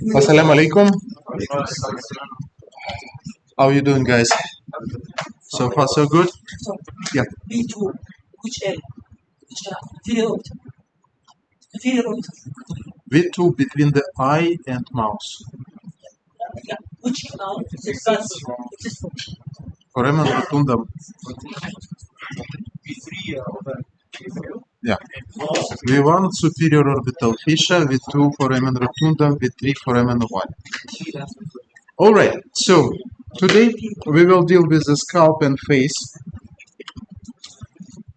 Assalamu alaikum. How are you doing, guys? So far, so good? Yeah. B2, which area? Inferior orbit. Inferior orbit. V2 between the eye and mouth. Yeah. Which canal exists for? Foramen rotundum. Yeah. V1 superior orbital fissure, V2 foramen rotundum, V3 foramen ovale. All right. So today we will deal with the scalp and face.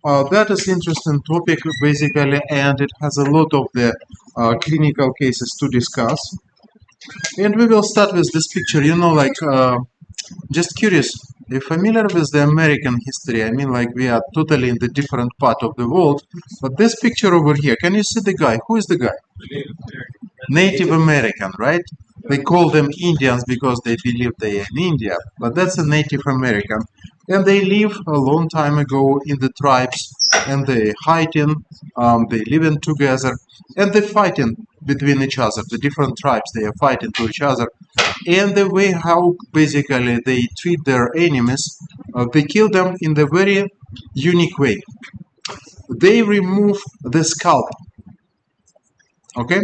That is interesting topic basically, and it has a lot of the clinical cases to discuss. And we will start with this picture. Just curious, you're familiar with the American history? I mean, like we are totally in the different part of the world. But this picture over here, can you see the guy? Who is the guy? Native American, right? They call them Indians because they believe they are in India, but that's a Native American. And they live a long time ago in the tribes, and they hiding, they living together, and they fighting between each other. The different tribes, they are fighting to each other. And the way how basically they treat their enemies, they kill them in the very unique way. They remove the scalp. Okay,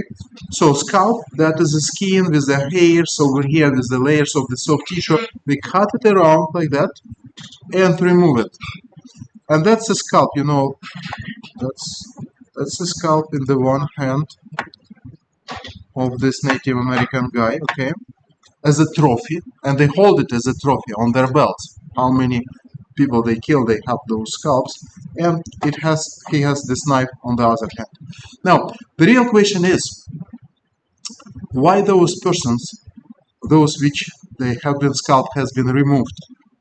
so scalp, that is the skin with the hairs over here with the layers of the soft tissue. We cut it around like that and remove it. And that's the scalp, you know, that's the scalp in the one hand of this Native American guy, okay, as a trophy, and they hold it as a trophy on their belts. How many people they kill, they have those scalps, and he has this knife on the other hand. Now, the real question is, why those persons, those which they have been scalped, has been removed,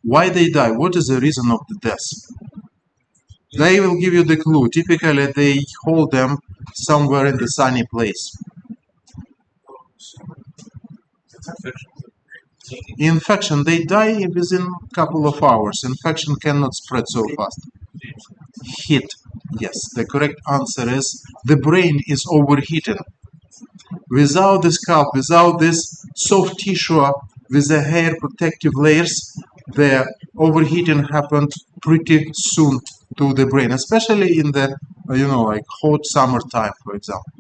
why they die? What is the reason of the death? They will give you the clue. Typically, they hold them somewhere in the sunny place. Infection, they die within a couple of hours. Infection cannot spread so fast. Heat, yes. The correct answer is the brain is overheated. Without the scalp, without this soft tissue with the hair protective layers, the overheating happened pretty soon to the brain, especially in the, like hot summertime, for example.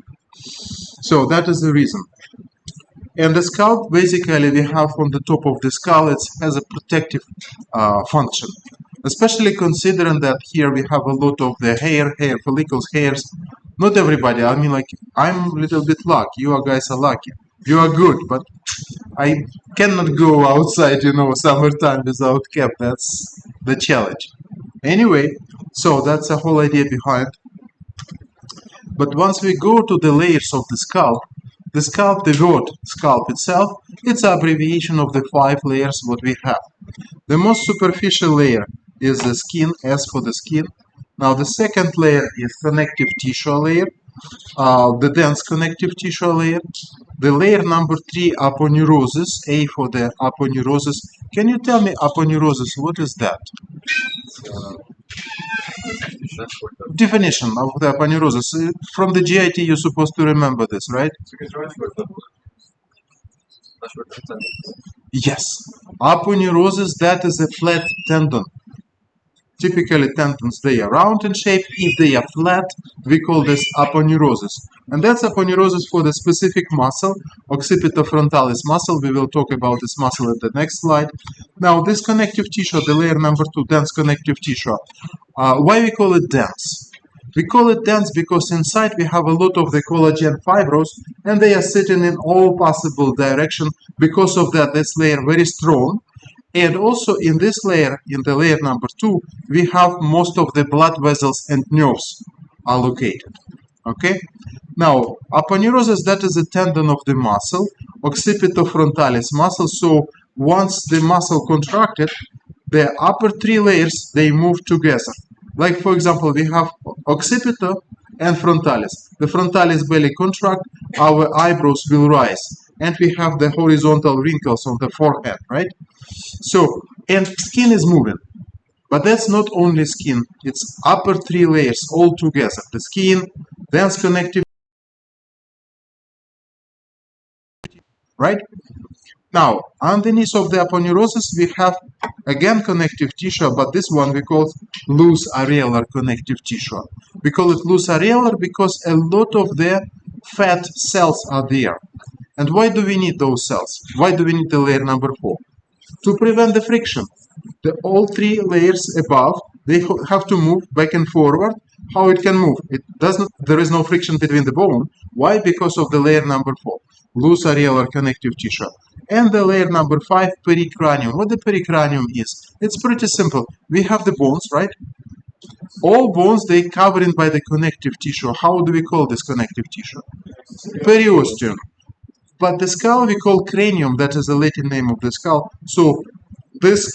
So that is the reason. And the scalp, basically, we have on the top of the skull, it has a protective function. Especially considering that here we have a lot of the hair follicles, hairs. Not everybody, I mean, like, I'm a little bit lucky. You guys are lucky. You are good, but I cannot go outside, summertime without cap. That's the challenge. Anyway, so that's the whole idea behind. But once we go to the layers of the scalp, the word scalp itself, it's an abbreviation of the 5 layers what we have. The most superficial layer is the skin, S for the skin. Now the second layer is connective tissue layer, the dense connective tissue layer. The layer number 3, aponeurosis, A for the aponeurosis. Can you tell me aponeurosis, what is that? Definition of the aponeurosis. From the GIT, you're supposed to remember this, right? Yes. Aponeurosis, that is a flat tendon. Typically, tendons, they are round in shape. If they are flat, we call this aponeurosis. And that's aponeurosis for the specific muscle, occipitofrontalis muscle. We will talk about this muscle at the next slide. Now, this connective tissue, the layer number 2, dense connective tissue. Why we call it dense? We call it dense because inside we have a lot of the collagen fibers, and they are sitting in all possible directions. Because of that, this layer very strong. And also in this layer, in the layer number 2, we have most of the blood vessels and nerves are located. Okay? Now, aponeurosis, that is a tendon of the muscle, occipitofrontalis muscle. So once the muscle contracted, the upper 3 layers, they move together. Like, for example, we have occipito and frontalis. The frontalis belly contract, our eyebrows will rise. And we have the horizontal wrinkles on the forehead, right? So, and skin is moving. But that's not only skin, it's upper 3 layers all together. The skin, dense connective right? Now, underneath of the aponeurosis, we have again connective tissue, but this one we call loose areolar connective tissue. We call it loose areolar because a lot of the fat cells are there. And why do we need those cells? Why do we need the layer number 4? To prevent the friction. All three layers above, they have to move back and forward. How it can move? It doesn't. There is no friction between the bone. Why? Because of the layer number 4, loose areolar connective tissue. And the layer number 5, pericranium. What the pericranium is? It's pretty simple. We have the bones, right? All bones, they covered by the connective tissue. How do we call this connective tissue? Periosteum. But the skull we call cranium. That is the Latin name of the skull. So this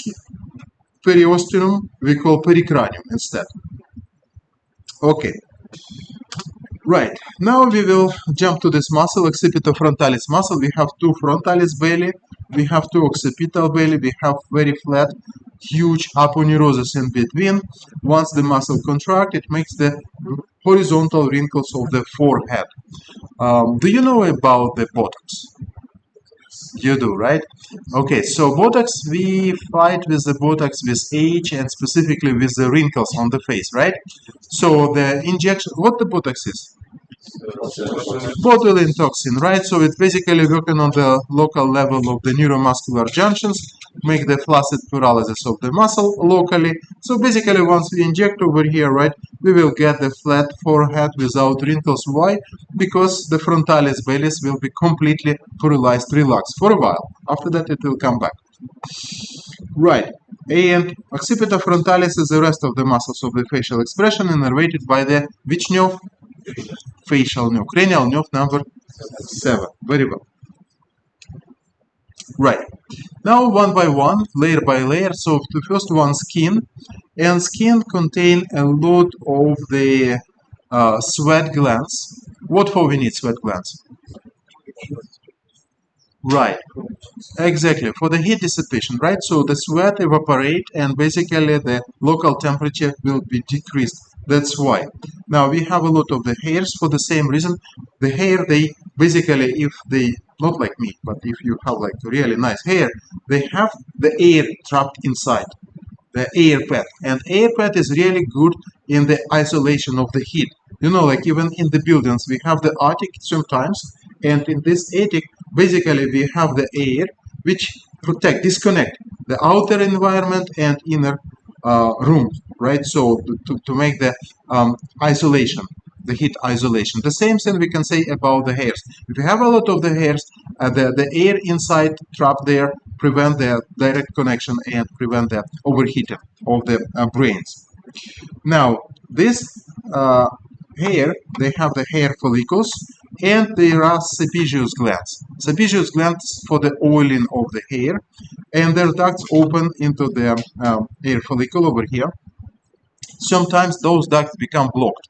periosteum we call pericranium instead. Okay. Right. Now we will jump to this muscle, occipitofrontalis muscle. We have two frontalis belly. We have two occipital belly. We have very flat, huge aponeurosis in between. Once the muscle contracts, it makes the horizontal wrinkles of the forehead. Do you know about the Botox? You do, right? Okay, so Botox, we fight with the Botox with age and specifically with the wrinkles on the face, right? So the injection, what the Botox is? Botulinum toxin, right? So it's basically working on the local level of the neuromuscular junctions, make the flaccid paralysis of the muscle locally. So basically once we inject over here, right, we will get the flat forehead without wrinkles. Why? Because the frontalis bellis will be completely paralyzed, relaxed for a while. After that it will come back. Right. And occipitofrontalis is the rest of the muscles of the facial expression innervated by the which nerve? Facial nerve, cranial nerve number 7. Very well. Right. Now one by one, layer by layer. So the first one, skin. And skin contain a lot of the sweat glands. What for we need sweat glands? Right. Exactly. For the heat dissipation, right? So the sweat evaporate and basically the local temperature will be decreased. That's why. Now we have a lot of the hairs for the same reason. The hair, they basically, if they, not like me, but if you have like really nice hair, they have the air trapped inside, the air pad. And air pad is really good in the isolation of the heat. You know, like even in the buildings, we have the attic sometimes, and in this attic, basically we have the air which disconnect the outer environment and inner room, right? So to make the isolation, the heat isolation. The same thing we can say about the hairs. If you have a lot of the hairs, the air inside trapped there prevent the direct connection and prevent the overheating of the brains. Now, this hair, they have the hair follicles, and there are sebaceous glands. Sebaceous glands for the oiling of the hair, and their ducts open into the hair follicle over here. Sometimes those ducts become blocked.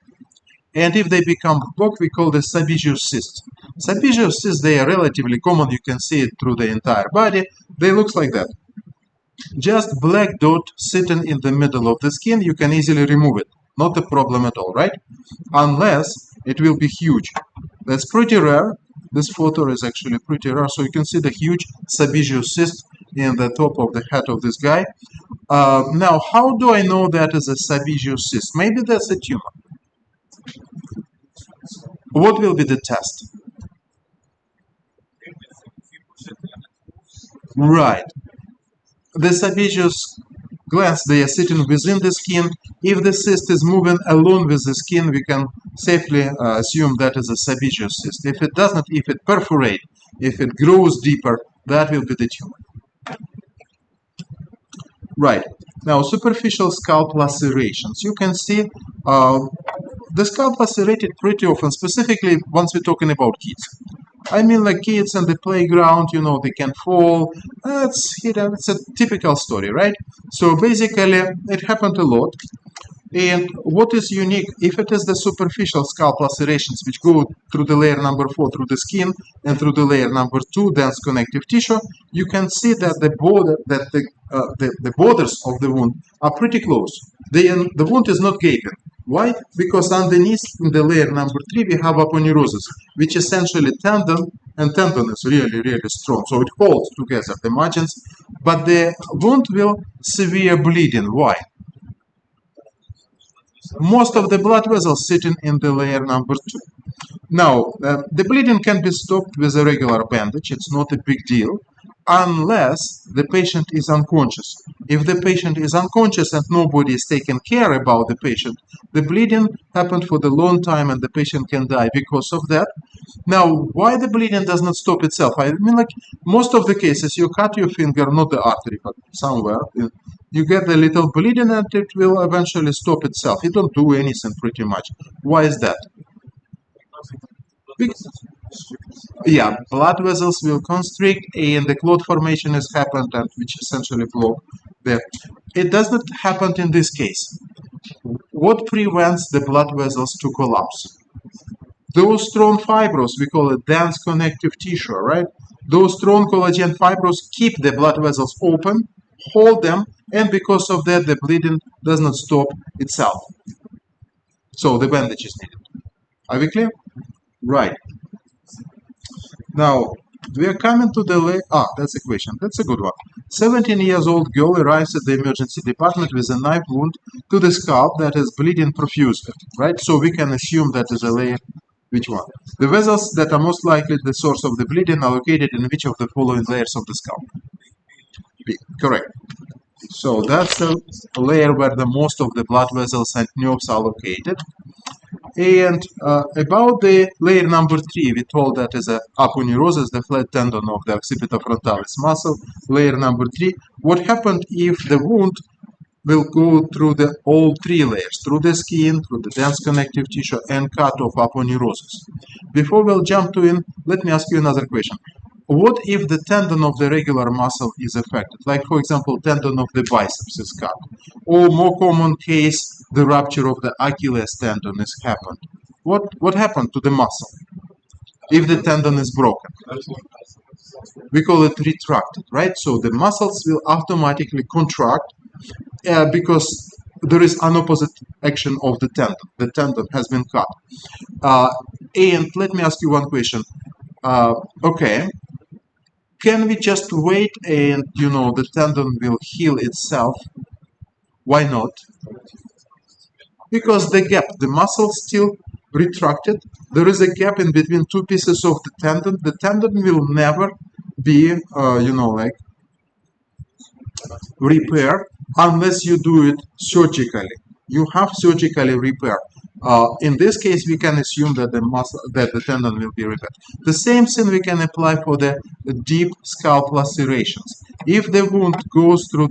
And if they become blocked, we call the sebaceous cysts. Sebaceous cysts, they are relatively common. You can see it through the entire body. They look like that. Just black dot sitting in the middle of the skin, you can easily remove it. Not a problem at all, right? Unless it will be huge. That's pretty rare. This photo is actually pretty rare. So you can see the huge sebaceous cyst in the top of the head of this guy. Now, how do I know that is a sebaceous cyst? Maybe that's a tumor. What will be the test? Right. The sebaceous glands, they are sitting within the skin. If the cyst is moving along with the skin, we can safely assume that is a sebaceous cyst. If it doesn't, if it perforates, if it grows deeper, that will be the tumor. Right. Now, superficial scalp lacerations. You can see the scalp lacerated pretty often, specifically once we're talking about kids. I mean, like kids in the playground, you know, they can fall. It's a typical story, right? So basically, it happened a lot. And what is unique, if it is the superficial scalp lacerations which go through the layer number 4, through the skin, and through the layer number 2, dense connective tissue, you can see that the borders of the wound are pretty close. The wound is not gaping. Why? Because underneath in the layer number 3 we have aponeurosis, which essentially tendon and tendon is really, really strong, so it holds together the margins, but the wound will severe bleeding. Why? Most of the blood vessels sitting in the layer number 2. Now, the bleeding can be stopped with a regular bandage. It's not a big deal unless the patient is unconscious. If the patient is unconscious and nobody is taking care about the patient, the bleeding happened for the long time and the patient can die because of that. Now, why the bleeding does not stop itself? I mean, like most of the cases, you cut your finger, not the artery, but somewhere. You get a little bleeding and it will eventually stop itself. You don't do anything pretty much. Why is that? Yeah, blood vessels will constrict and the clot formation has happened and which essentially block there. It does not happen in this case. What prevents the blood vessels to collapse? Those strong fibers, we call it dense connective tissue, right? Those strong collagen fibers keep the blood vessels open, hold them, and because of that, the bleeding does not stop itself. So the bandage is needed. Are we clear? Right. Now, we are coming to the that's a question. That's a good one. 17 years old girl arrives at the emergency department with a knife wound to the scalp that is bleeding profusely, right? So we can assume that is a layer. Which one? The vessels that are most likely the source of the bleeding are located in which of the following layers of the scalp? B. Correct. So that's the layer where the most of the blood vessels and nerves are located. And about the layer number 3, we told that is a aponeurosis, the flat tendon of the occipital frontalis muscle. Layer number 3, what happened if the wound will go through the all 3 layers, through the skin, through the dense connective tissue, and cut off aponeurosis? Before we'll jump to in, let me ask you another question. What if the tendon of the regular muscle is affected? Like, for example, tendon of the biceps is cut. Or more common case, the rupture of the Achilles tendon has happened. What happened to the muscle if the tendon is broken? We call it retracted, right? So the muscles will automatically contract because there is an opposite action of the tendon. The tendon has been cut. And let me ask you one question. Okay, can we just wait and, the tendon will heal itself? Why not? Because the gap, the muscle still retracted. There is a gap in between 2 pieces of the tendon. The tendon will never be, repaired unless you do it surgically. You have surgically repair. In this case, we can assume that the tendon will be repaired. The same thing we can apply for the deep scalp lacerations. If the wound goes through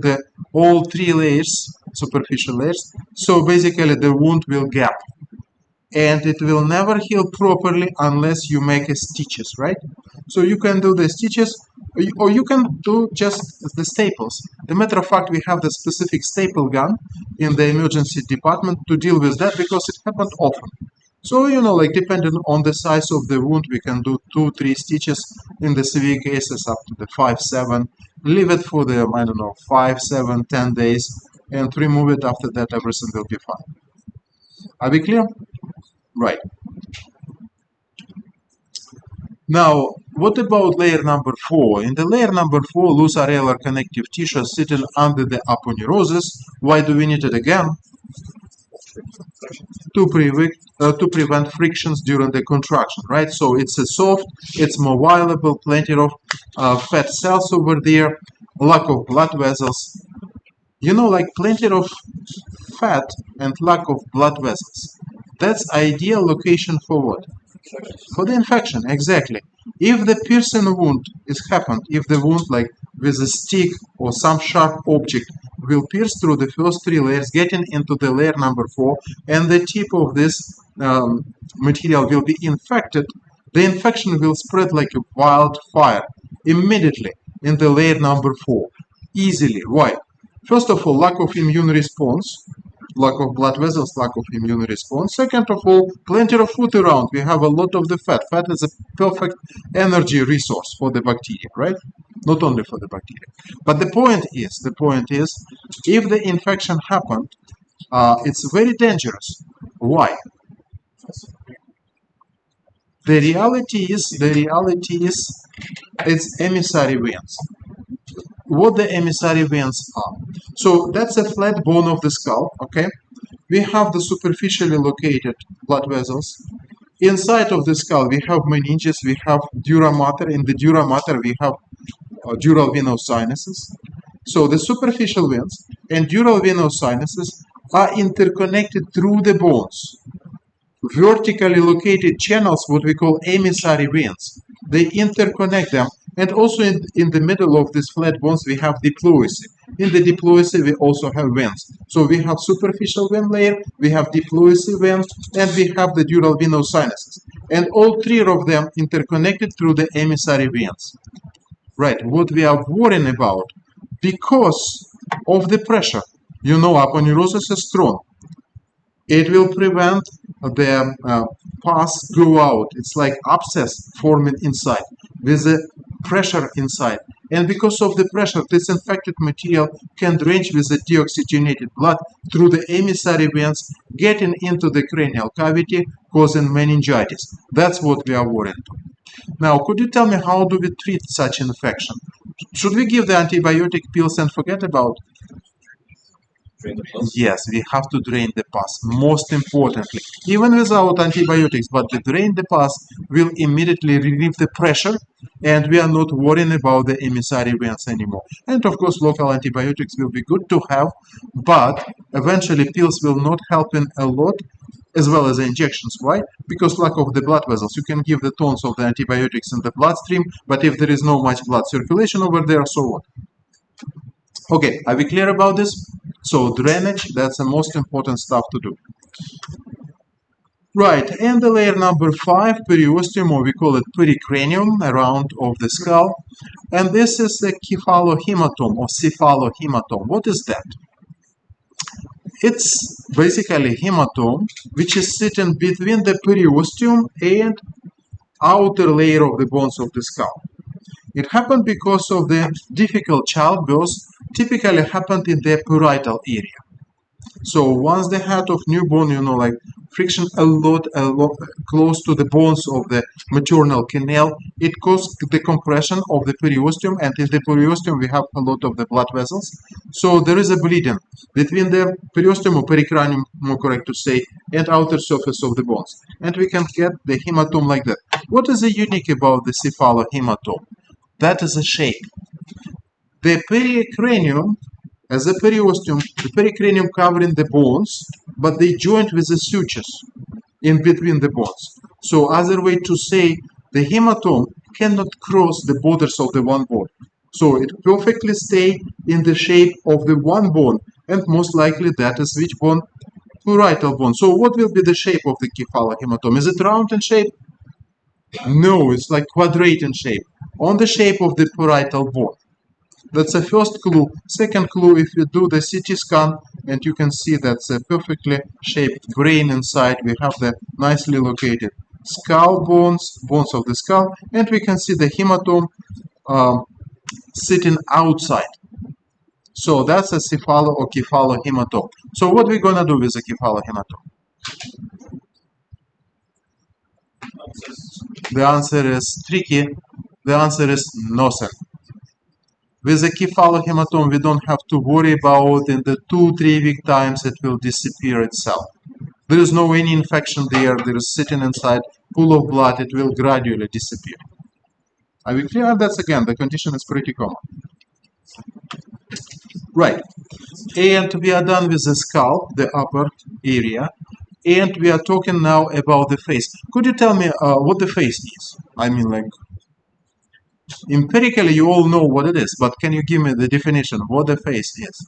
all 3 layers, superficial layers, so basically the wound will gap. And it will never heal properly unless you make stitches, right? So you can do the stitches, or you can do just the staples. As a matter of fact, we have the specific staple gun in the emergency department to deal with that because it happened often. So, depending on the size of the wound, we can do 2-3 stitches in the severe cases up to the 5-7. Leave it for the, 5-7-10 days and remove it. After that, everything will be fine. Are we clear? Right. Now, what about layer number 4? In the layer number 4, loose areolar connective tissue sitting under the aponeurosis. Why do we need it again? To prevent frictions during the contraction, right? So it's a soft, it's more viable, plenty of fat cells over there, lack of blood vessels. Plenty of fat and lack of blood vessels. That's ideal location for what? For the infection, exactly. If the piercing wound is happened, if the wound with a stick or some sharp object will pierce through the first 3 layers, getting into the layer number 4, and the tip of this material will be infected, the infection will spread like a wildfire immediately in the layer number 4. Easily. Why? First of all, lack of immune response. Lack of blood vessels, lack of immune response. Second of all, plenty of food around. We have a lot of the fat. Fat is a perfect energy resource for the bacteria, right? Not only for the bacteria. But the point is, if the infection happened, it's very dangerous. Why? The reality is, it's emissary veins. What the emissary veins are? So that's a flat bone of the skull, okay? We have the superficially located blood vessels. Inside of the skull, we have meninges, we have dura mater. In the dura mater, we have dural venous sinuses. So the superficial veins and dural venous sinuses are interconnected through the bones. Vertically located channels, what we call emissary veins, they interconnect them. And also in the middle of these flat bones, we have diploicy. In the diploicy, we also have veins. So we have superficial vein layer, we have diploicy veins, and we have the dural venous sinuses. And all three of them interconnected through the emissary veins. Right, what we are worrying about, because of the pressure, aponeurosis is strong. It will prevent the pus go out. It's like abscess forming inside with the pressure inside. And because of the pressure, this infected material can drain with the deoxygenated blood through the emissary veins, getting into the cranial cavity, causing meningitis. That's what we are worried about. Now, could you tell me how do we treat such infection? Should we give the antibiotic pills and forget about it? Yes, we have to drain the pus, most importantly. Even without antibiotics, but the drain the pus will immediately relieve the pressure, and we are not worrying about the emissary veins anymore. And of course, local antibiotics will be good to have, but eventually pills will not help in a lot, as well as injections. Why? Because lack of the blood vessels. You can give the tons of the antibiotics in the bloodstream, but if there is no much blood circulation over there, so what? Okay, are we clear about this? So drainage, that's the most important stuff to do. Right, and the layer number 5, periosteum, or we call it pericranium, around of the skull. And this is a cephalohematome or cephalohematome. What is that? It's basically hematome which is sitting between the periosteum and outer layer of the bones of the skull. It happened because of the difficult childbirth, typically happened in the parietal area. So once the head of newborn, like friction a lot close to the bones of the maternal canal, it causes the compression of the periosteum, and in the periosteum we have a lot of the blood vessels. So there is a bleeding between the periosteum or pericranium, more correct to say, and outer surface of the bones. And we can get the hematome like that. What is unique about the cephalohematome? That is a shape. The pericranium, as a periosteum, the pericranium covering the bones, but they joined with the sutures in between the bones. So other way to say, the hematome cannot cross the borders of the one bone. So it perfectly stay in the shape of the one bone, and most likely that is which bone? Parietal bone. So what will be the shape of the cephalohematome? Is it round in shape? No, it's like quadrate in shape, on the shape of the parietal bone. That's the first clue. Second clue, if you do the CT scan, and you can see that's a perfectly shaped brain inside, we have the nicely located skull bones of the skull, and we can see the hematome sitting outside. So that's a cephalo or cephalohematome. So what we're gonna do with the cephalohematome? The answer is tricky. The answer is nothing. With the cephalohematome, we don't have to worry about in the 2-3 week times it will disappear itself. There is no any infection there. There is sitting inside, full of blood. It will gradually disappear. Are we clear? That's again, the condition is pretty common. Right. And we are done with the scalp, the upper area. And we are talking now about the face. Could you tell me what the face is? I mean, like, empirically, you all know what it is, but can you give me the definition of what the face is?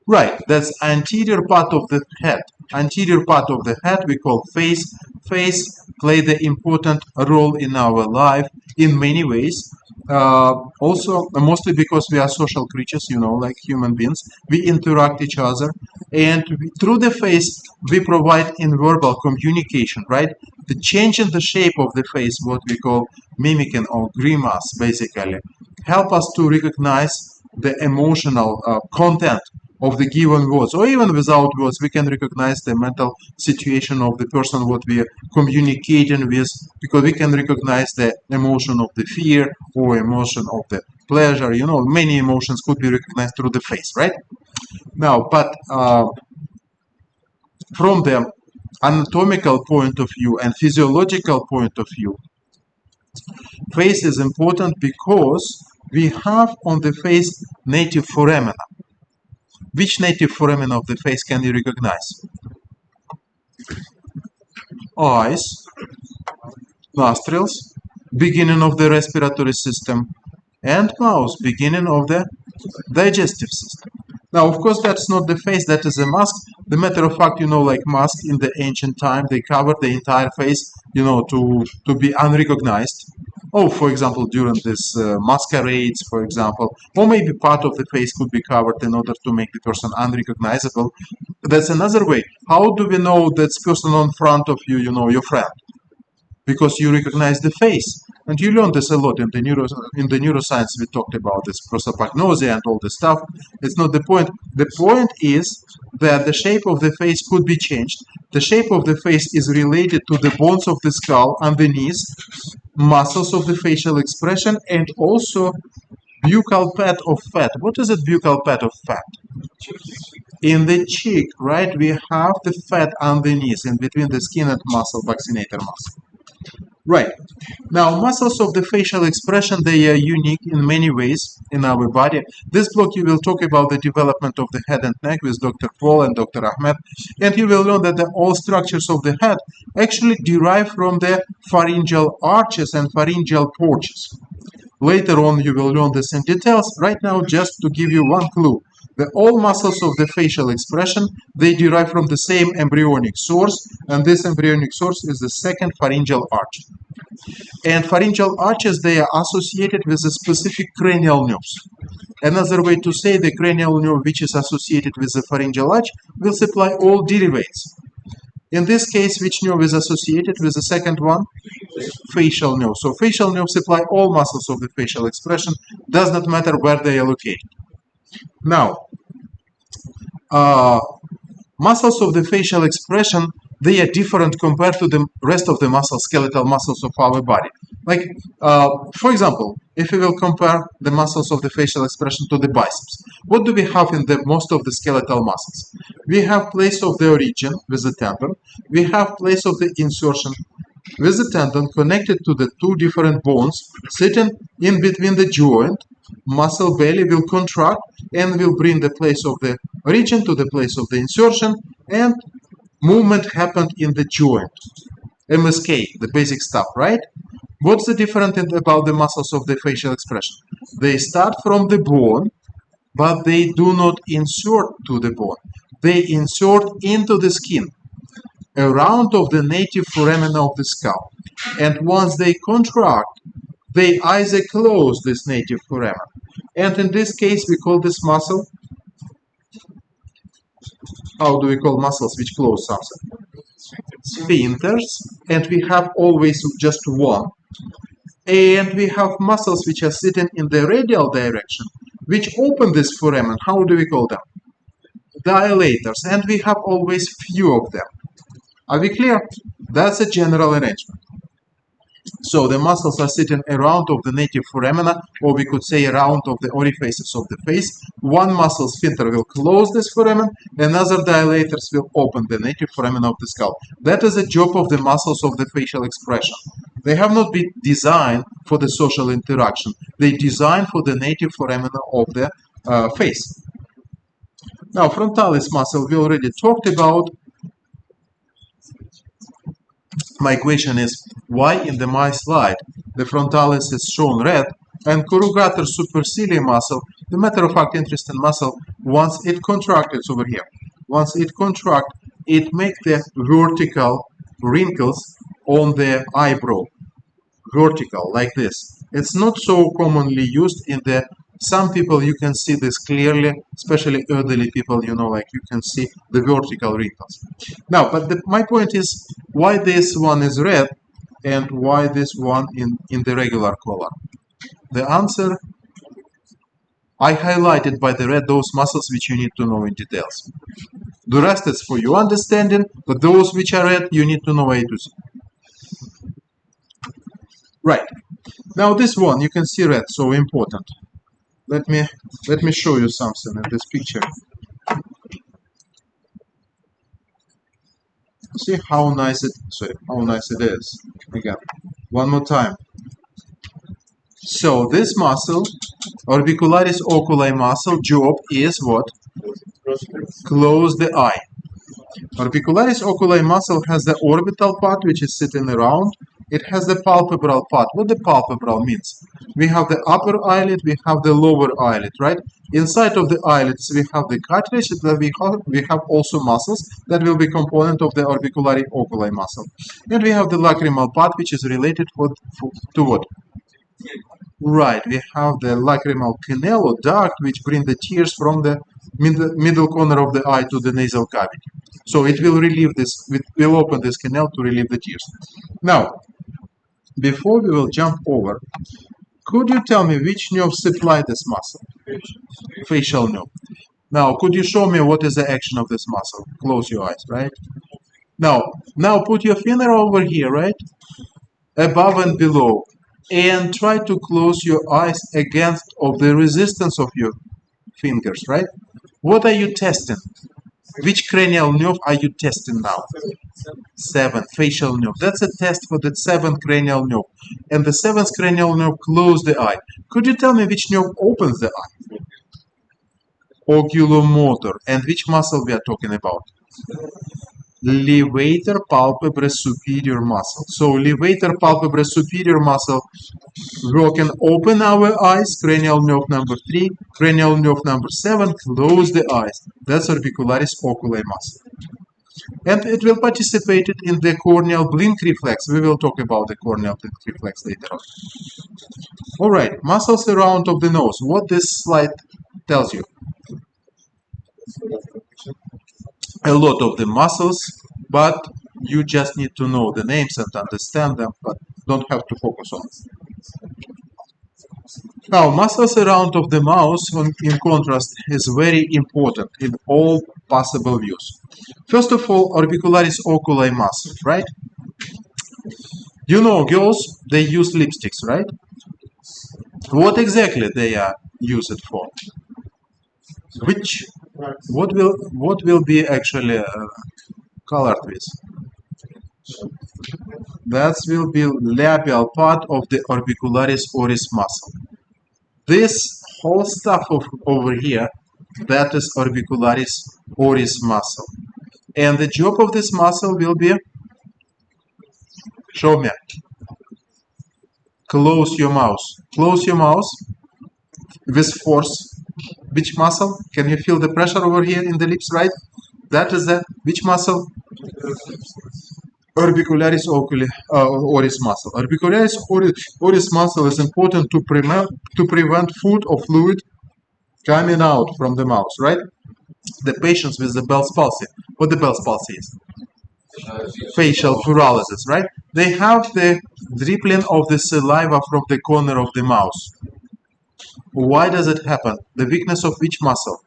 Right, that's anterior part of the head. Anterior part of the head we call face. Face play the important role in our life in many ways. Also, mostly because we are social creatures, like human beings. We interact each other, and through the face, we provide in-verbal communication, right? The change in the shape of the face, what we call mimicking or grimace, basically, help us to recognize the emotional content of the given words, or even without words, we can recognize the mental situation of the person what we are communicating with, because we can recognize the emotion of the fear or emotion of the pleasure. You know, many emotions could be recognized through the face, right? Now, but from the anatomical point of view and physiological point of view, face is important because we have on the face native foramina. Which native foramina of the face can you recognize? Eyes, nostrils, beginning of the respiratory system, and mouth, beginning of the digestive system. Now, of course, that's not the face, that is a mask. The matter of fact, you know, like masks in the ancient time, they covered the entire face, you know, to be unrecognized. Oh, for example, during this masquerades, for example, or maybe part of the face could be covered in order to make the person unrecognizable. That's another way. How do we know that's person on front of you, you know, your friend? Because you recognize the face. And you learn this a lot in the neuroscience. We talked about this prosopagnosia and all this stuff. It's not the point. The point is that the shape of the face could be changed. The shape of the face is related to the bones of the skull underneath, muscles of the facial expression, and also buccal pad of fat. What is it, buccal pad of fat? In the cheek, right, we have the fat underneath, in between the skin and muscle, vaccinator muscle. Right. Now, muscles of the facial expression, they are unique in many ways in our body. This block you will talk about the development of the head and neck with Dr. Paul and Dr. Ahmed, and you will learn that all structures of the head actually derive from the pharyngeal arches and pharyngeal porches. Later on, you will learn this in details. Right now, just to give you one clue, the all muscles of the facial expression, they derive from the same embryonic source, and this embryonic source is the second pharyngeal arch. And pharyngeal arches, they are associated with a specific cranial nerves. Another way to say the cranial nerve which is associated with the pharyngeal arch will supply all derivates. In this case, which nerve is associated with the second one? Facial nerve. So facial nerves supply all muscles of the facial expression, does not matter where they are located. Now, muscles of the facial expression, they are different compared to the rest of the muscles, skeletal muscles of our body. Like, for example, if we will compare the muscles of the facial expression to the biceps, what do we have in the most of the skeletal muscles? We have place of the origin with the tendon. We have place of the insertion with the tendon connected to the two different bones sitting in between the joint. Muscle belly will contract and will bring the place of the origin to the place of the insertion, and movement happened in the joint. MSK, the basic stuff, right? What's the difference about the muscles of the facial expression? They start from the bone, but they do not insert to the bone. They insert into the skin, around of the native foramina of the skull. And once they contract, they either close this native foramen. And in this case, we call this muscle, how do we call muscles which close something? Sphincters, and we have always just one. And we have muscles which are sitting in the radial direction, which open this foramen. How do we call them? Dilators, and we have always few of them. Are we clear? That's a general arrangement. So the muscles are sitting around of the native foramina, or we could say around of the orifices of the face. One muscle sphincter will close this foramen, another dilators will open the native foramina of the skull. That is the job of the muscles of the facial expression. They have not been designed for the social interaction. They designed for the native foramina of the face. Now, frontalis muscle we already talked about. My question is, why in my slide the frontalis is shown red and corrugator superciliary muscle, the matter of fact interesting muscle, once it contracts, it's over here. Once it contracts, it makes the vertical wrinkles on the eyebrow, vertical like this. It's not so commonly used in the some people. You can see this clearly, especially elderly people, you know, like you can see the vertical wrinkles. Now, but my point is, why this one is red and why this one in the regular color? The answer I highlighted by the red those muscles which you need to know in details. The rest is for your understanding, but those which are red, you need to know A to Z. Right. Now this one, you can see red, so important. Let me show you something in this picture. See how nice it is. Again, one more time. So this muscle, orbicularis oculi muscle, job is what? Close the eye. Orbicularis oculi muscle has the orbital part which is sitting around. It has the palpebral part. What the palpebral means? We have the upper eyelid, we have the lower eyelid, right? Inside of the eyelids we have the cartilage, that we have also muscles that will be component of the orbicularis oculi muscle. And we have the lacrimal part which is related to what? Right, we have the lacrimal canal or duct which bring the tears from the middle corner of the eye to the nasal cavity. So it will relieve this, it will open this canal to relieve the tears. Now, before we will jump over, could you tell me which nerve supply this muscle? Facial nerve. Now, could you show me what is the action of this muscle? Close your eyes, right? Now put your finger over here, right? Above and below. And try to close your eyes against of the resistance of your fingers, right? What are you testing? Which cranial nerve are you testing now? 7, facial nerve. That's a test for the 7th cranial nerve. And the 7th cranial nerve close the eye. Could you tell me which nerve opens the eye? Oculomotor. And which muscle we are talking about? Levator palpebrae superior muscle. So levator palpebrae superior muscle, we can open our eyes, cranial nerve number 3, cranial nerve number 7, close the eyes. That's orbicularis oculi muscle. And it will participate in the corneal blink reflex. We will talk about the corneal blink reflex later on. Alright, muscles around of the nose. What this slide tells you? A lot of the muscles, but you just need to know the names and understand them, but don't have to focus on it. Now, muscles around of the mouth, in contrast, is very important in all possible views. First of all, orbicularis oculi muscle, right? You know, girls, they use lipsticks, right? What exactly they are used for? What will be actually colored with? That will be labial part of the orbicularis oris muscle. This whole stuff over here, that is orbicularis oris muscle. And the job of this muscle will be, show me, close your mouth. Close your mouth with force. Which muscle? Can you feel the pressure over here in the lips, right? That is the, which muscle? Orbicularis oris muscle. Orbicularis oris muscle is important to prevent food or fluid coming out from the mouth, right? The patients with the Bell's palsy. What the Bell's palsy is? Facial paralysis, right? They have the dripping of the saliva from the corner of the mouth. Why does it happen? The weakness of which muscle?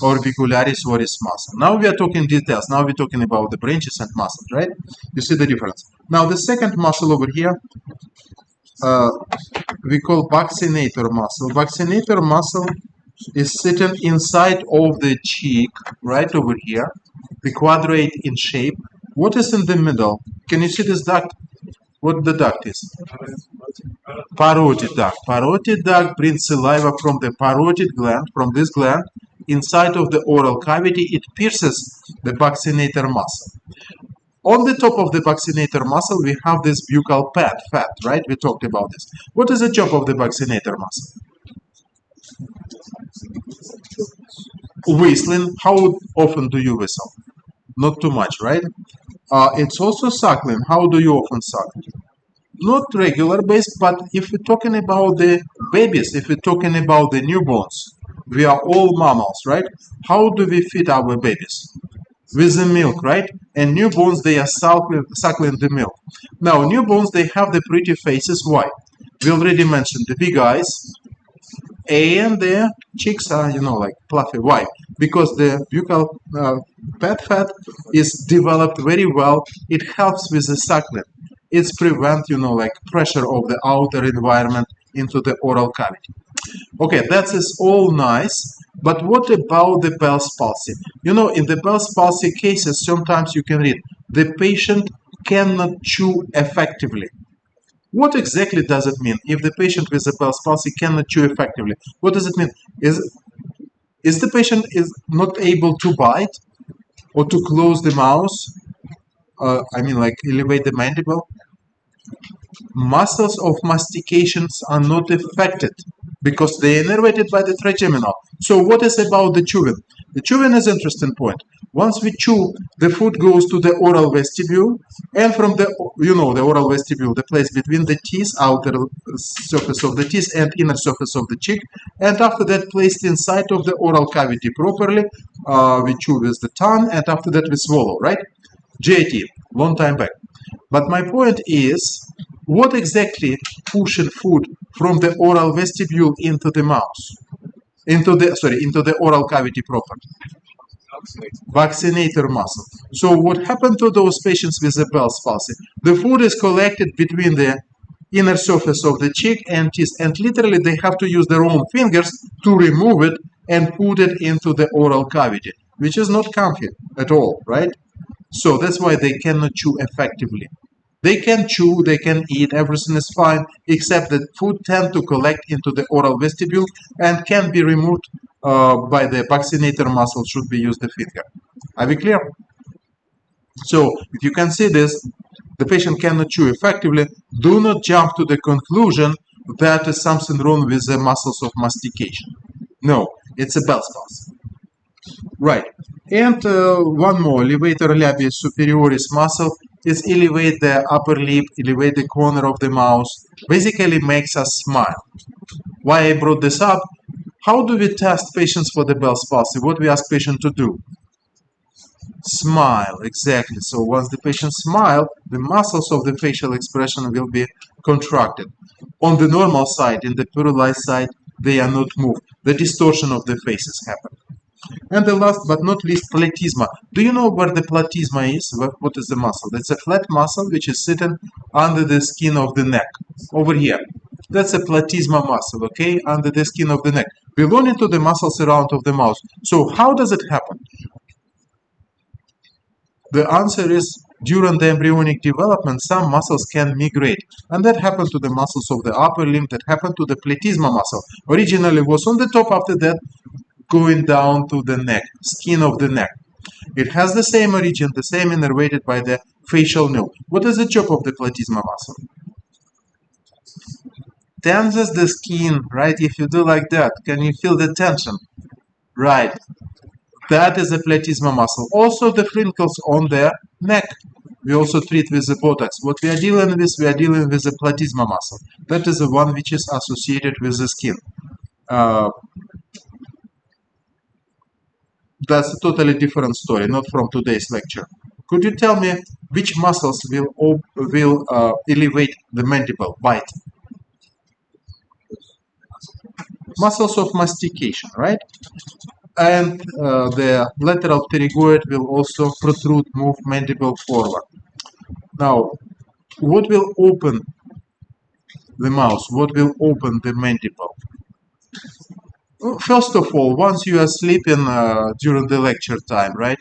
Orbicularis oris muscle. Now we are talking details. Now we're talking about the branches and muscles, right? You see the difference. Now the second muscle over here, we call vaccinator muscle. Vaccinator muscle is sitting inside of the cheek, right over here, the quadrate in shape. What is in the middle? Can you see this duct? What the duct is? Parotid duct. Parotid duct brings saliva from the parotid gland, from this gland, inside of the oral cavity. It pierces the vaccinator muscle. On the top of the vaccinator muscle, we have this buccal pad, fat, right? We talked about this. What is the job of the vaccinator muscle? Whistling. How often do you whistle? Not too much, right? It's also suckling. How do you often suck? Not regular base, but if we're talking about the babies, if we're talking about the newborns, we are all mammals, right? How do we feed our babies? With the milk, right? And newborns, they are suckling the milk. Now, newborns, they have the pretty faces. Why? We already mentioned the big eyes and their cheeks are, like fluffy. Why? Because the buccal pad fat is developed very well. It helps with the suckling. It's prevent, like pressure of the outer environment into the oral cavity. Okay, that is all nice. But what about the Bell's palsy? In the Bell's palsy cases, sometimes you can read the patient cannot chew effectively. What exactly does it mean? If the patient with the Bell's palsy cannot chew effectively, what does it mean? Is the patient is not able to bite or to close the mouth? Like elevate the mandible. Muscles of mastications are not affected because they are innervated by the trigeminal. So what is about the chewing? The chewing is an interesting point. Once we chew, the food goes to the oral vestibule, and from the oral vestibule, the place between the teeth, outer surface of the teeth and inner surface of the cheek, and after that placed inside of the oral cavity properly, we chew with the tongue, and after that we swallow, right? GIT, long time back. But my point is, what exactly pushing food from the oral vestibule into the mouth? Into the oral cavity proper? Vaccinator muscle. So what happened to those patients with the Bell's palsy? The food is collected between the inner surface of the cheek and teeth, and literally they have to use their own fingers to remove it and put it into the oral cavity, which is not comfy at all, right? So that's why they cannot chew effectively. They can chew, they can eat, everything is fine, except that food tend to collect into the oral vestibule and can be removed by the vaccinator muscle, should be used the finger. Are we clear? So if you can see this, the patient cannot chew effectively. Do not jump to the conclusion that is something wrong with the muscles of mastication. No, it's a Bell's palsy. Right. And one more, levator labius superioris muscle is elevate the upper lip, elevate the corner of the mouth, basically makes us smile. Why I brought this up? How do we test patients for the Bell's palsy? What we ask patient to do? Smile, exactly. So once the patient smile, the muscles of the facial expression will be contracted. On the normal side, in the paralyzed side, they are not moved. The distortion of the faces happen. And the last but not least, platysma. Do you know where the platysma is? What is the muscle? It's a flat muscle which is sitting under the skin of the neck, over here. That's a platysma muscle, okay, under the skin of the neck, belonging to the muscles around of the mouth. So how does it happen? The answer is, during the embryonic development, some muscles can migrate. And that happened to the muscles of the upper limb, that happened to the platysma muscle. Originally was on the top, after that going down to the neck, skin of the neck. It has the same origin, the same innervated by the facial nerve. What is the job of the platysma muscle? Tenses the skin, right? If you do like that, can you feel the tension? Right. That is the platysma muscle. Also the wrinkles on the neck, we also treat with the Botox. What we are dealing with the platysma muscle. That is the one which is associated with the skin. That's a totally different story, not from today's lecture. Could you tell me which muscles will elevate the mandible, bite? Muscles of mastication, right? And the lateral pterygoid will also protrude, move mandible forward. Now, what will open the mouth? What will open the mandible? First of all, once you are sleeping during the lecture time, right?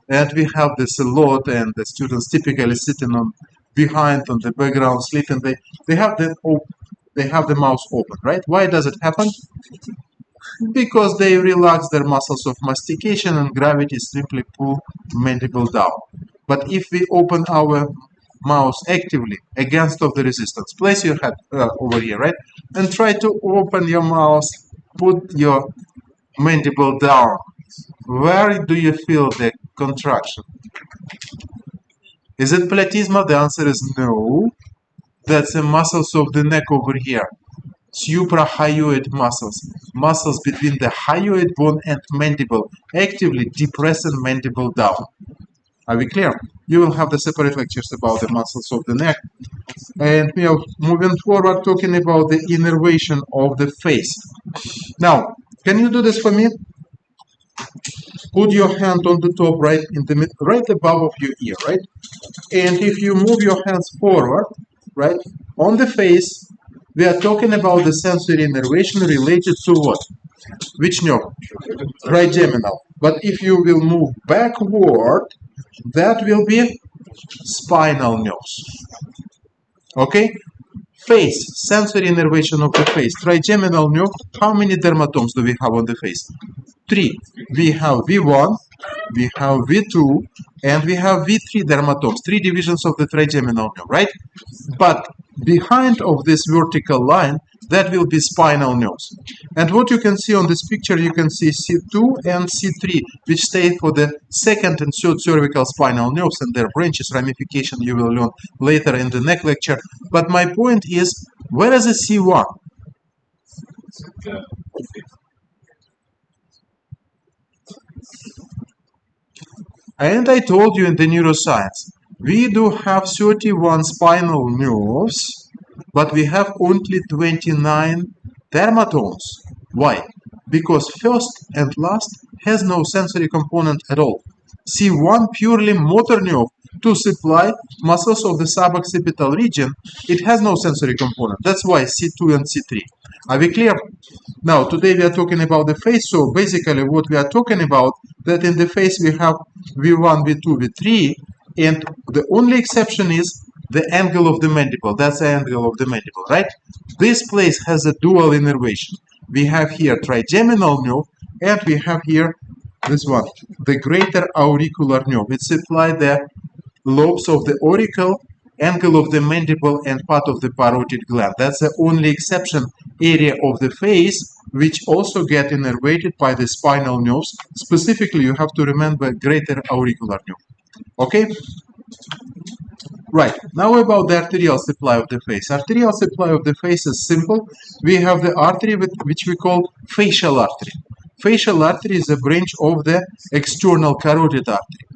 And we have this a lot, and the students typically sitting on behind on the background sleeping. They have the mouth open, right? Why does it happen? Because they relax their muscles of mastication and gravity simply pull mandible down. But if we open our mouth actively against of the resistance, place your head over here, right? And try to open your mouth, put your mandible down. Where do you feel the contraction? Is it platysma? The answer is no. That's the muscles of the neck over here. Suprahyoid muscles between the hyoid bone and mandible, actively depressing mandible down. Are we clear? You will have the separate lectures about the muscles of the neck. And we are moving forward talking about the innervation of the face. Now, can you do this for me? Put your hand on the top, right in the right above of your ear, right? And if you move your hands forward, right, on the face, we are talking about the sensory innervation related to what? Which nerve? Trigeminal. But if you will move backward, that will be spinal nerves. Okay? Face, sensory innervation of the face. Trigeminal nerve, how many dermatomes do we have on the face? 3. We have V1, we have V2, and we have V3 dermatomes, 3 divisions of the trigeminal nerve, right? But behind of this vertical line, that will be spinal nerves. And what you can see on this picture, you can see C2 and C3, which stay for the second and third cervical spinal nerves and their branches. Ramification you will learn later in the next lecture. But my point is, where is the C1? And I told you in the neuroscience, we do have 31 spinal nerves, but we have only 29 dermatomes. Why? Because first and last has no sensory component at all. C1 purely motor nerve to supply muscles of the suboccipital region. It has no sensory component. That's why C2 and C3. Are we clear? Now, today we are talking about the face. So basically what we are talking about, that in the face we have V1, V2, V3, and the only exception is the angle of the mandible. That's the angle of the mandible, right? This place has a dual innervation. We have here trigeminal nerve, and we have here this one, the greater auricular nerve. It supplies the lobes of the auricle, angle of the mandible, and part of the parotid gland. That's the only exception area of the face which also get innervated by the spinal nerves. Specifically, you have to remember greater auricular nerve. Okay? Right, now about the arterial supply of the face. Arterial supply of the face is simple. We have the artery which we call facial artery. Facial artery is a branch of the external carotid artery.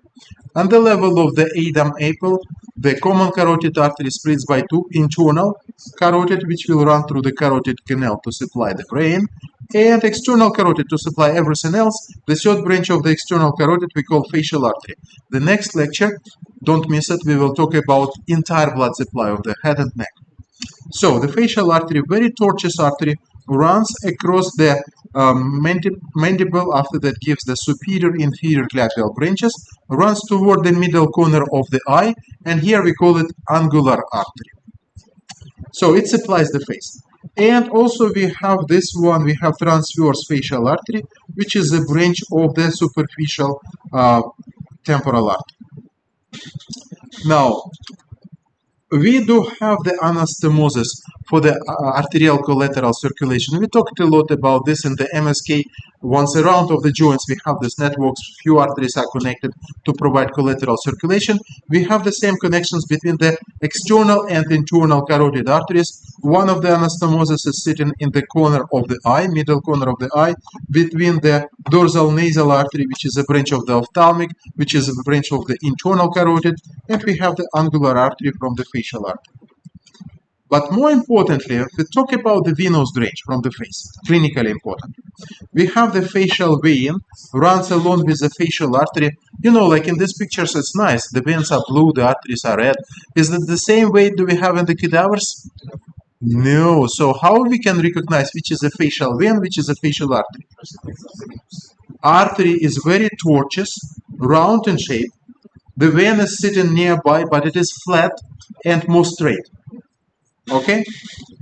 On the level of the Adam apple, the common carotid artery splits by two: internal carotid, which will run through the carotid canal to supply the brain, and external carotid to supply everything else. The third branch of the external carotid we call facial artery. The next lecture, don't miss it, we will talk about entire blood supply of the head and neck. So the facial artery, very tortuous artery, runs across the mandible. After that gives the superior inferior lateral branches, runs toward the middle corner of the eye, and here we call it angular artery. So it supplies the face. And also we have this one, we have transverse facial artery, which is a branch of the superficial temporal artery. Now, we do have the anastomosis for the arterial collateral circulation. We talked a lot about this in the MSK. Once around of the joints, we have these networks, few arteries are connected to provide collateral circulation. We have the same connections between the external and internal carotid arteries. One of the anastomosis is sitting in the corner of the eye, middle corner of the eye, between the dorsal nasal artery, which is a branch of the ophthalmic, which is a branch of the internal carotid, and we have the angular artery from the facial artery. But more importantly, if we talk about the venous drainage from the face, clinically important, we have the facial vein runs along with the facial artery. You know, like in these pictures, it's nice. The veins are blue, the arteries are red. Is it the same way do we have in the cadavers? No. So how we can recognize which is a facial vein, which is a facial artery? Artery is very tortuous, round in shape. The vein is sitting nearby, but it is flat and more straight. Okay,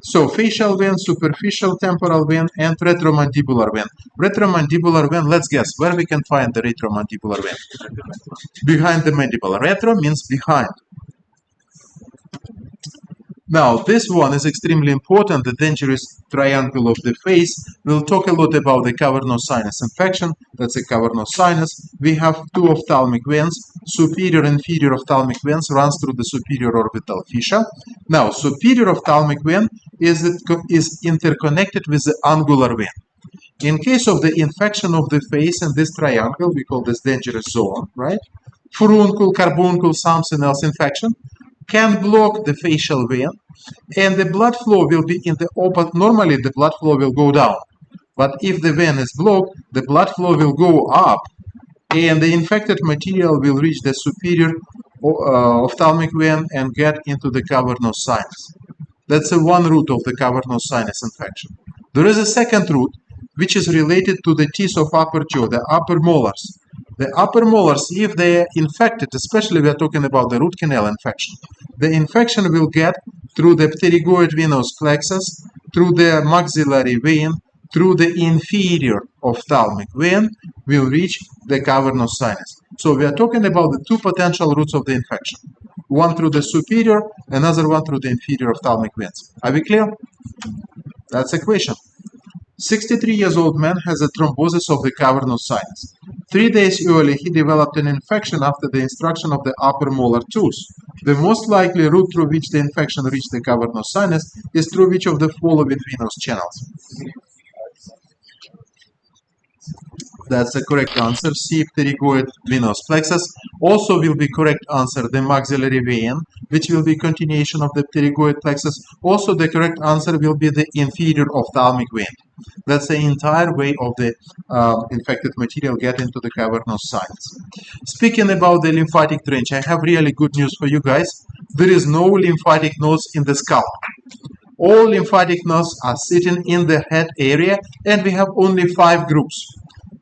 so facial vein, superficial temporal vein, and retromandibular vein. Retromandibular vein, let's guess where we can find the retromandibular vein. Behind the mandible. Retro means behind. Now, this one is extremely important, the dangerous triangle of the face. We'll talk a lot about the cavernous sinus infection. That's a cavernous sinus. We have two ophthalmic veins. Superior and inferior ophthalmic veins runs through the superior orbital fissure. Now, superior ophthalmic vein is interconnected with the angular vein. In case of the infection of the face in this triangle, we call this dangerous zone, right? Furuncle, carbuncle, something else infection can block the facial vein, and the blood flow will be in the opposite. Normally, the blood flow will go down. But if the vein is blocked, the blood flow will go up and the infected material will reach the superior ophthalmic vein and get into the cavernous sinus. That's the one root of the cavernous sinus infection. There is a second root which is related to the teeth of upper jaw, the upper molars. The upper molars, if they are infected, especially we are talking about the root canal infection, the infection will get through the pterygoid venous plexus, through the maxillary vein, through the inferior ophthalmic vein, will reach the cavernous sinus. So we are talking about the two potential routes of the infection. One through the superior, another one through the inferior ophthalmic veins. Are we clear? That's the question. 63 years old man has a thrombosis of the cavernous sinus. 3 days early, he developed an infection after the extraction of the upper molar tooth. The most likely route through which the infection reached the cavernous sinus is through which of the following venous channels? That's the correct answer. C, pterygoid venous plexus. Also will be correct answer the maxillary vein, which will be continuation of the pterygoid plexus. Also the correct answer will be the inferior ophthalmic vein. That's the entire way of the infected material get into the cavernous sinus. Speaking about the lymphatic drainage, I have really good news for you guys. There is no lymphatic nodes in the scalp. All lymphatic nodes are sitting in the head area, and we have only 5 groups.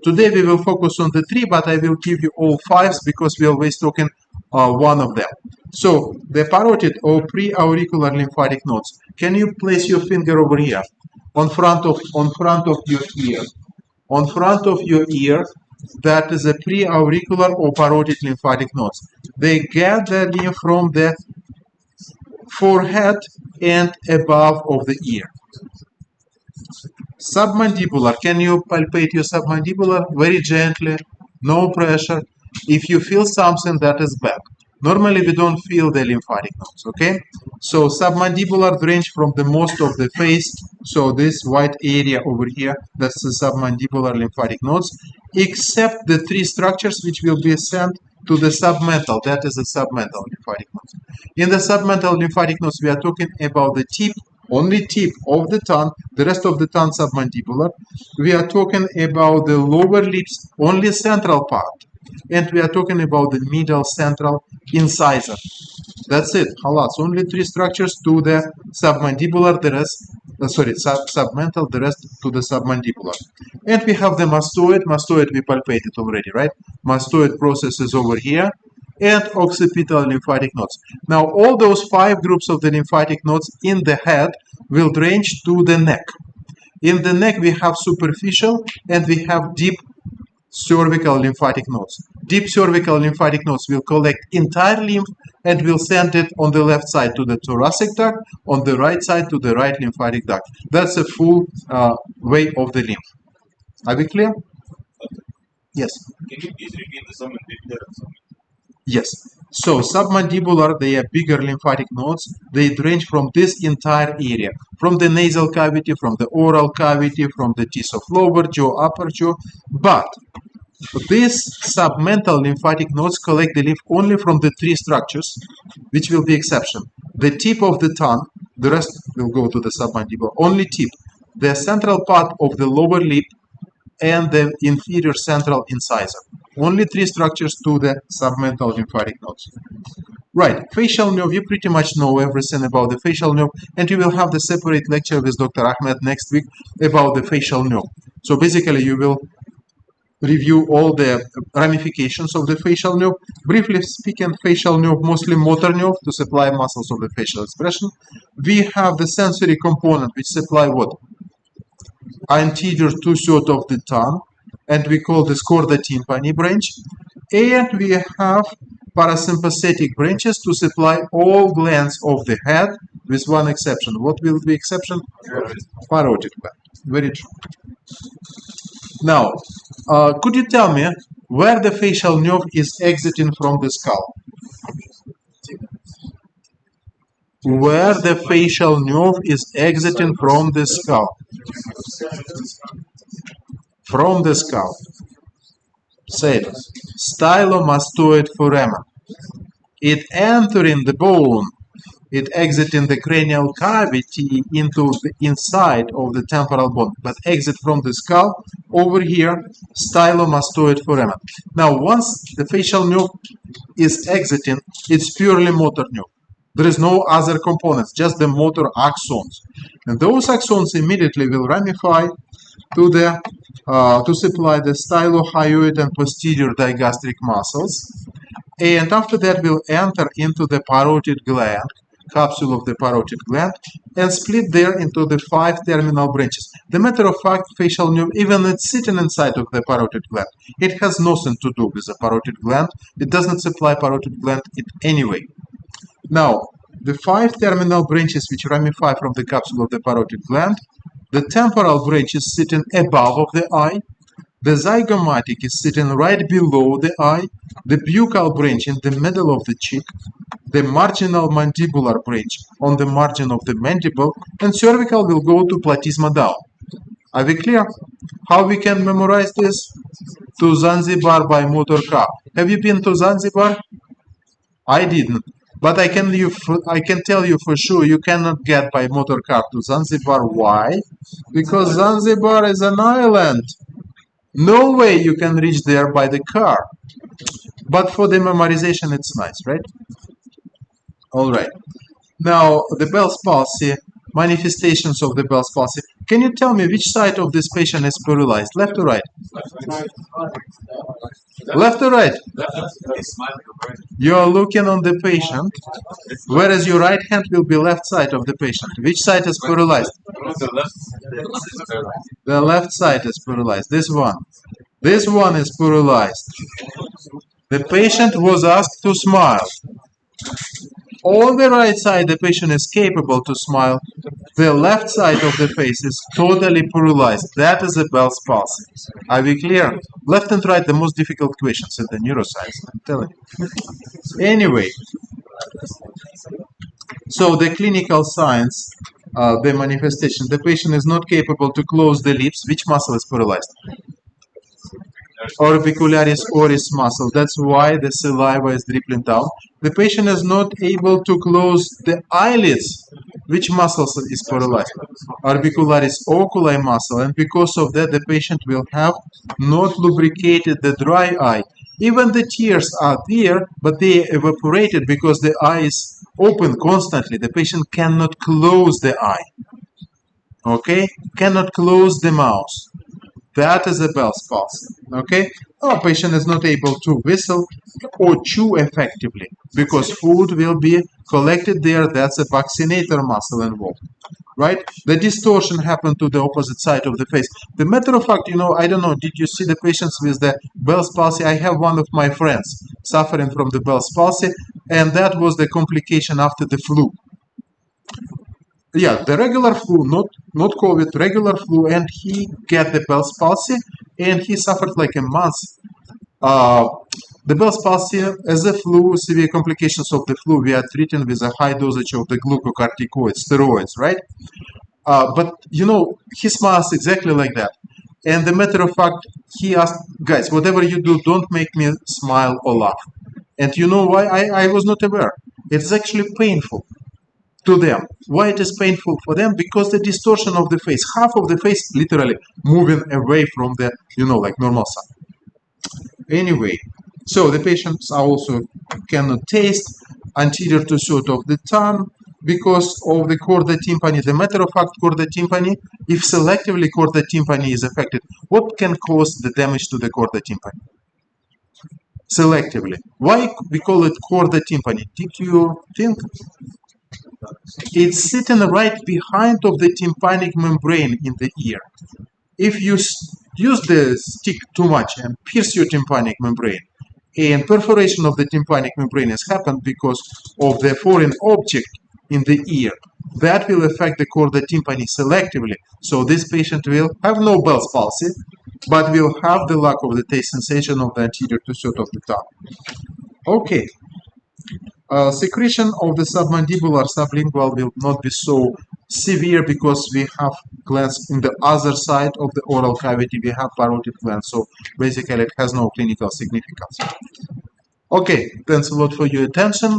Today we will focus on the 3, but I will give you all 5s because we are always talking one of them. So the parotid or pre-auricular lymphatic nodes. Can you place your finger over here, on front of your ear? On front of your ear, that is a pre-auricular or parotid lymphatic nodes. They get their lymph from the forehead and above of the ear. Submandibular, can you palpate your submandibular very gently, no pressure? If you feel something, that is bad. Normally we don't feel the lymphatic nodes, okay? So submandibular drainage from the most of the face, so this white area over here, that's the submandibular lymphatic nodes, except the 3 structures which will be sent to the submental, that is the submental lymphatic nodes. In the submental lymphatic nodes, we are talking about the tip, only tip of the tongue, the rest of the tongue submandibular. We are talking about the lower lips, only central part. And we are talking about the middle central incisor. That's it. Halas. Only 3 structures to the submandibular, the rest, submental, the rest to the submandibular. And we have the mastoid. Mastoid we palpated already, right? Mastoid process is over here. And occipital lymphatic nodes. Now, all those 5 groups of the lymphatic nodes in the head will range to the neck. In the neck, we have superficial and we have deep cervical lymphatic nodes. Deep cervical lymphatic nodes will collect entire lymph and will send it on the left side to the thoracic duct, on the right side to the right lymphatic duct. That's a full way of the lymph. Are we clear? Yes. Can you please repeat the submandibular and submental? Yes. So submandibular, they are bigger lymphatic nodes. They range from this entire area, from the nasal cavity, from the oral cavity, from the teeth of lower jaw, upper jaw. But these submental lymphatic nodes collect the lymph only from the 3 structures, which will be exception. The tip of the tongue, the rest will go to the submandibular, only tip. The central part of the lower lip and the inferior central incisor. Only 3 structures to the submental lymphatic nodes. Right, facial nerve, you pretty much know everything about the facial nerve, and you will have the separate lecture with Dr. Ahmed next week about the facial nerve. So basically you will review all the ramifications of the facial nerve. Briefly speaking, facial nerve, mostly motor nerve to supply muscles of the facial expression. We have the sensory component which supply what? Anterior 2/3 of the tongue, and we call this chorda tympani branch. And we have parasympathetic branches to supply all glands of the head, with one exception. What will be exception? Parotid gland. Very true. Now, could you tell me where the facial nerve is exiting from the skull? Where the facial nerve is exiting from the skull? From the skull. Say it. Stylomastoid foramen. It entering the bone it exiting the cranial cavity into the inside of the temporal bone, but exit from the skull over here, stylomastoid foramen. Now, once the facial nerve is exiting, it's purely motor nerve. There is no other components, just the motor axons. And those axons immediately will ramify to the to supply the stylohyoid and posterior digastric muscles. And after that, will enter into the parotid gland, capsule of the parotid gland, and split there into the 5 terminal branches. The matter of fact, facial nerve, even it's sitting inside of the parotid gland, it has nothing to do with the parotid gland. It doesn't supply parotid gland in any way. Now, the 5 terminal branches which ramify from the capsule of the parotid gland, the temporal branch is sitting above of the eye, the zygomatic is sitting right below the eye, the buccal branch in the middle of the cheek, the marginal mandibular branch on the margin of the mandible, and cervical will go to platysma down. Are we clear? How we can memorize this? To Zanzibar by motor car. Have you been to Zanzibar? I didn't. But I can tell you for sure you cannot get by motor car to Zanzibar. Why? Because Zanzibar is an island. No way you can reach there by the car. But for the memorization, it's nice, right? All right. Now, the Bell's palsy, manifestations of the Bell's palsy. Can you tell me which side of this patient is paralyzed? Left or right? Left or right? You are looking on the patient, whereas your right hand will be left side of the patient. Which side is paralyzed? The left side is paralyzed. This one. This one is paralyzed. The patient was asked to smile. On the right side, the patient is capable to smile. The left side of the face is totally paralyzed. That is a Bell's palsy. Are we clear? Left and right, the most difficult questions in the neuroscience, I'm telling you. Anyway, so the clinical signs, the manifestation, the patient is not capable to close the lips. Which muscle is paralyzed? Orbicularis oris muscle. That's why the saliva is dripping down. The patient is not able to close the eyelids. Which muscles is paralyzed? Orbicularis oculi muscle. And because of that, the patient will have not lubricated the dry eye. Even the tears are there, but they evaporated because the eye is open constantly. The patient cannot close the eye. Okay? Cannot close the mouth. That is a Bell's palsy. Okay? Our patient is not able to whistle or chew effectively because food will be collected there. That's a vaccinator muscle involved. Right? The distortion happened to the opposite side of the face. The matter of fact, I don't know, did you see the patients with the Bell's palsy? I have one of my friends suffering from the Bell's palsy, and that was the complication after the flu. Yeah, the regular flu, not COVID, regular flu, and he got the Bell's palsy, and he suffered like a month. The Bell's palsy, as a flu, severe complications of the flu, we are treating with a high dosage of the glucocorticoids, steroids, right? But, he smiles exactly like that. And the matter of fact, he asked, guys, whatever you do, don't make me smile or laugh. And you know why? I was not aware. It's actually painful to them. Why it is painful for them? Because the distortion of the face, half of the face literally moving away from the, like normal side. Anyway, so the patients also cannot taste anterior to third of the tongue because of the chorda tympani. The matter of fact, chorda tympani, if selectively chorda tympani is affected, what can cause the damage to the chorda tympani? Selectively. Why we call it chorda tympani? Did you think? It's sitting right behind of the tympanic membrane in the ear. If you use the stick too much and pierce your tympanic membrane, and perforation of the tympanic membrane has happened because of the foreign object in the ear, that will affect the chorda tympani selectively. So this patient will have no Bell's palsy, but will have the lack of the taste sensation of the anterior to third of the tongue. Okay. Secretion of the submandibular sublingual will not be so severe because we have glands in the other side of the oral cavity. We have parotid glands, so basically it has no clinical significance. Okay, thanks a lot for your attention.